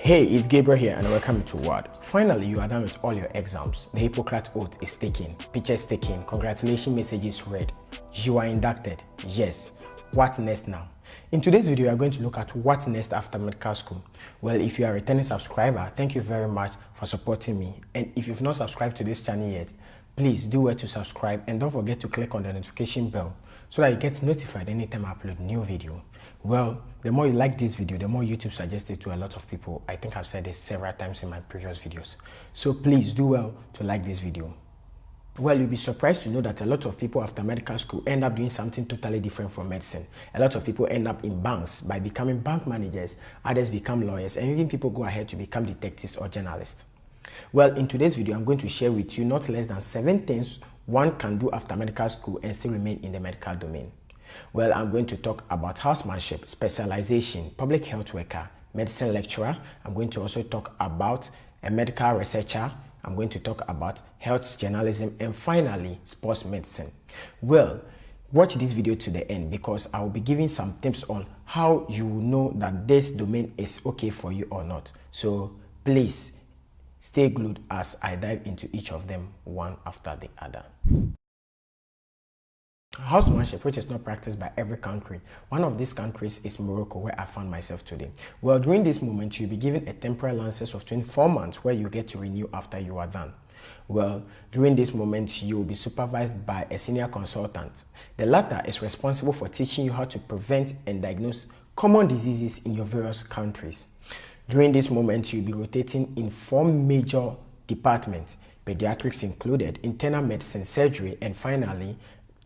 Hey, it's Gabriel here and welcome to Word. Finally, you are done with all your exams. The Hippocrates Oath is taken, pictures taken, congratulations messages read. You are inducted. Yes. What next now? In today's video, we are going to look at what next after medical school. Well, if you are a returning subscriber, thank you very much for supporting me. And if you've not subscribed to this channel yet, please do well to subscribe and don't forget to click on the notification bell so that you get notified anytime I upload a new video. Well, the more you like this video, the more YouTube suggests it to a lot of people. I think I've said this several times in my previous videos. So please do well to like this video. Well, you'll be surprised to know that a lot of people after medical school end up doing something totally different from medicine. A lot of people end up in banks by becoming bank managers, others become lawyers, and even people go ahead to become detectives or journalists. Well, in today's video, I'm going to share with you not less than 7 things one can do after medical school and still remain in the medical domain. Well, I'm going to talk about housemanship, specialization, public health worker, medicine lecturer. I'm going to also talk about a medical researcher. I'm going to talk about health journalism and finally, sports medicine. Well, watch this video to the end because I will be giving some tips on how you will know that this domain is okay for you or not. So please stay glued as I dive into each of them one after the other. Housemanship, which is not practiced by every country. One of these countries is Morocco, where I found myself today. Well, during this moment, you'll be given a temporary license of 24 months where you get to renew after you are done. Well, during this moment, you will be supervised by a senior consultant. The latter is responsible for teaching you how to prevent and diagnose common diseases in your various countries. During this moment, you'll be rotating in 4 major departments, pediatrics included, internal medicine, surgery, and finally,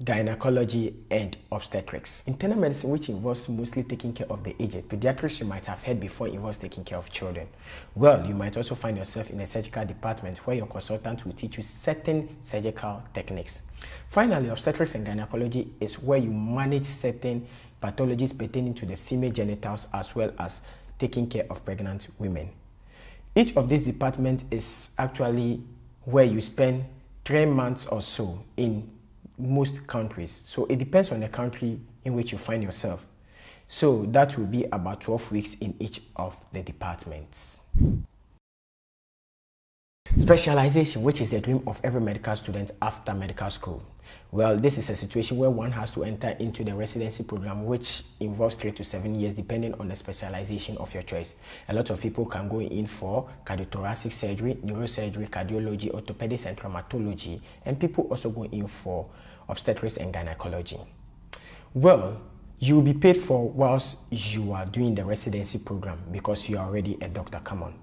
gynecology and obstetrics. Internal medicine, which involves mostly taking care of the aged. Pediatrics, you might have heard before, involves taking care of children. Well, you might also find yourself in a surgical department where your consultant will teach you certain surgical techniques. Finally, obstetrics and gynecology is where you manage certain pathologies pertaining to the female genitals as well as taking care of pregnant women. Each of these departments is actually where you spend 3 months or so in most countries. So it depends on the country in which you find yourself. So that will be about 12 weeks in each of the departments. Specialization, which is the dream of every medical student after medical school. Well, this is a situation where one has to enter into the residency program, which involves 3 to 7 years depending on the specialization of your choice. A lot of people can go in for cardiothoracic surgery, neurosurgery, cardiology, orthopedics and traumatology, and people also go in for obstetrics and gynecology. Well, you will be paid for whilst you are doing the residency program because you are already a doctor. Come on.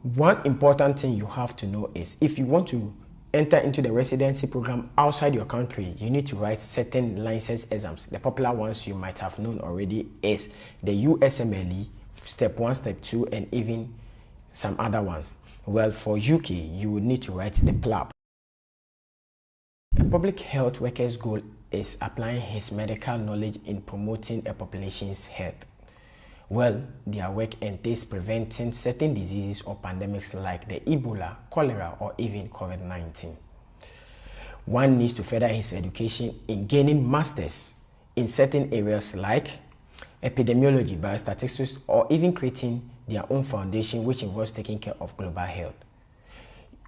One important thing you have to know is if you want to enter into the residency program outside your country, you need to write certain license exams. The popular ones you might have known already is the USMLE, Step 1, Step 2, and even some other ones. Well, for UK, you would need to write the PLAB. A public health worker's goal is applying his medical knowledge in promoting a population's health. Well, their work entails preventing certain diseases or pandemics like the Ebola, cholera, or even COVID-19. One needs to further his education in gaining masters in certain areas like epidemiology, biostatistics, or even creating their own foundation which involves taking care of global health.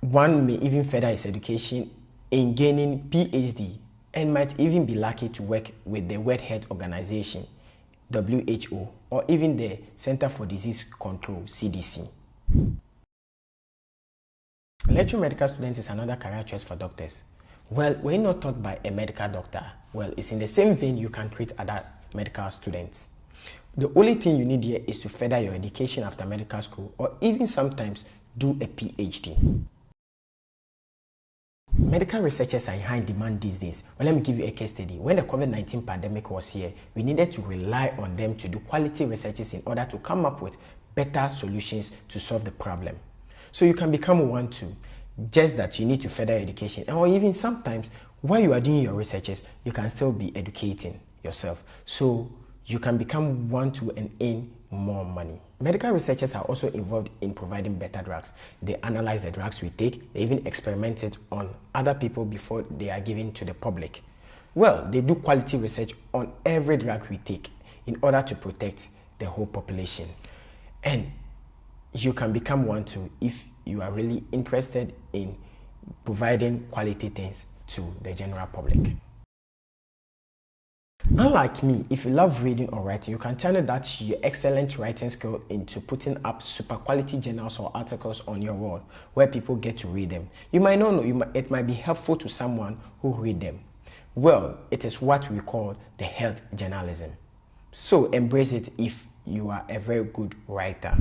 One may even further his education in gaining PhD and might even be lucky to work with the World Health Organization, WHO, or even the Center for Disease Control, CDC. Lecturing medical students is another career choice for doctors. Well, we're not taught by a medical doctor. Well, it's in the same vein you can treat other medical students. The only thing you need here is to further your education after medical school or even sometimes do a PhD. Medical researchers are in high demand these days. Well, let me give you a case study. When the COVID-19 pandemic was here, we needed to rely on them to do quality researches in order to come up with better solutions to solve the problem. So you can become one too, just that you need to further education. Or even sometimes while you are doing your researches, you can still be educating yourself. So you can become one too and earn more money. Medical researchers are also involved in providing better drugs. They analyze the drugs we take, they even experiment it on other people before they are given to the public. Well, they do quality research on every drug we take in order to protect the whole population. And you can become one too if you are really interested in providing quality things to the general public. Unlike me, if you love reading or writing, you can channel that your excellent writing skill into putting up super quality journals or articles on your wall where people get to read them. You might not know, it might be helpful to someone who read them. Well, it is what we call the health journalism. So embrace it if you are a very good writer.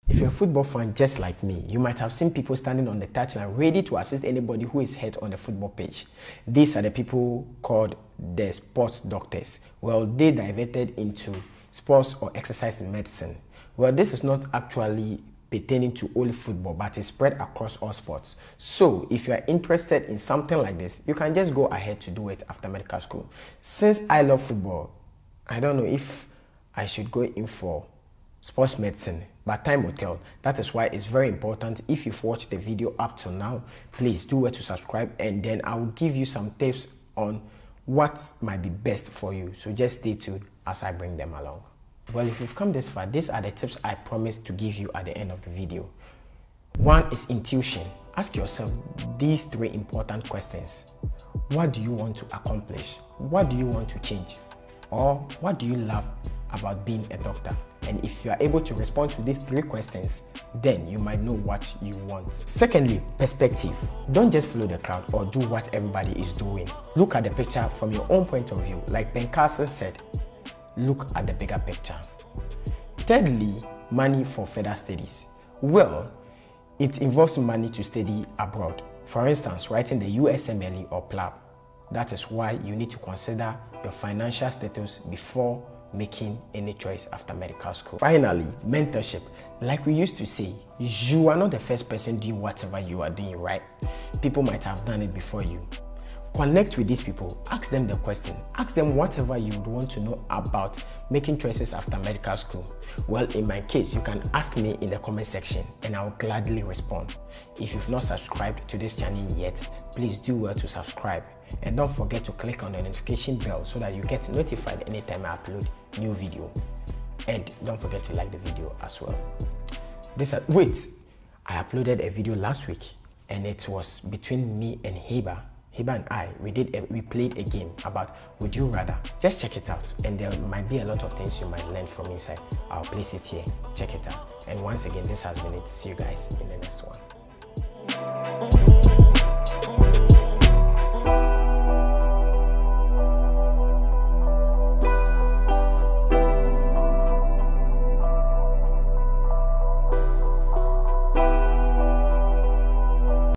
If you're a football fan just like me, you might have seen people standing on the touchline ready to assist anybody who is hurt on the football pitch. These are the people called the sports doctors. Well, they diverted into sports or exercise medicine. Well, this is not actually pertaining to only football, but it's spread across all sports. So if you are interested in something like this, you can just go ahead to do it after medical school. Since I love football, I don't know if I should go in for sports medicine, but time will tell. That is why it's very important. If you've watched the video up to now, please do well to subscribe, and then I will give you some tips on what might be best for you. So just stay tuned as I bring them along. Well, if you've come this far, these are the tips I promised to give you at the end of the video. One is intuition. Ask yourself these 3 important questions. What do you want to accomplish? What do you want to change? Or what do you love about being a doctor? And if you are able to respond to these 3 questions, then you might know what you want. Secondly, perspective. Don't just follow the crowd or do what everybody is doing. Look at the picture from your own point of view. Like Ben Carson said, look at the bigger picture. Thirdly, money for further studies. Well, it involves money to study abroad. For instance, writing the USMLE or PLAB. That is why you need to consider your financial status before making any choice after medical school. Finally, mentorship. Like we used to say, you are not the first person doing whatever you are doing, right? People might have done it before you. Connect with these people, ask them the question, ask them whatever you would want to know about making choices after medical school. Well, in my case, you can ask me in the comment section and I will gladly respond. If you've not subscribed to this channel yet, please do well to subscribe, and don't forget to click on the notification bell so that you get notified anytime I upload new video. And don't forget to like the video as well. Wait, I uploaded a video last week and it was between me and Heba and I. We played a game about would you rather. Just check it out, and there might be a lot of things you might learn from inside. I'll place it here, check it out. And once again, this has been it. See you guys in the next one.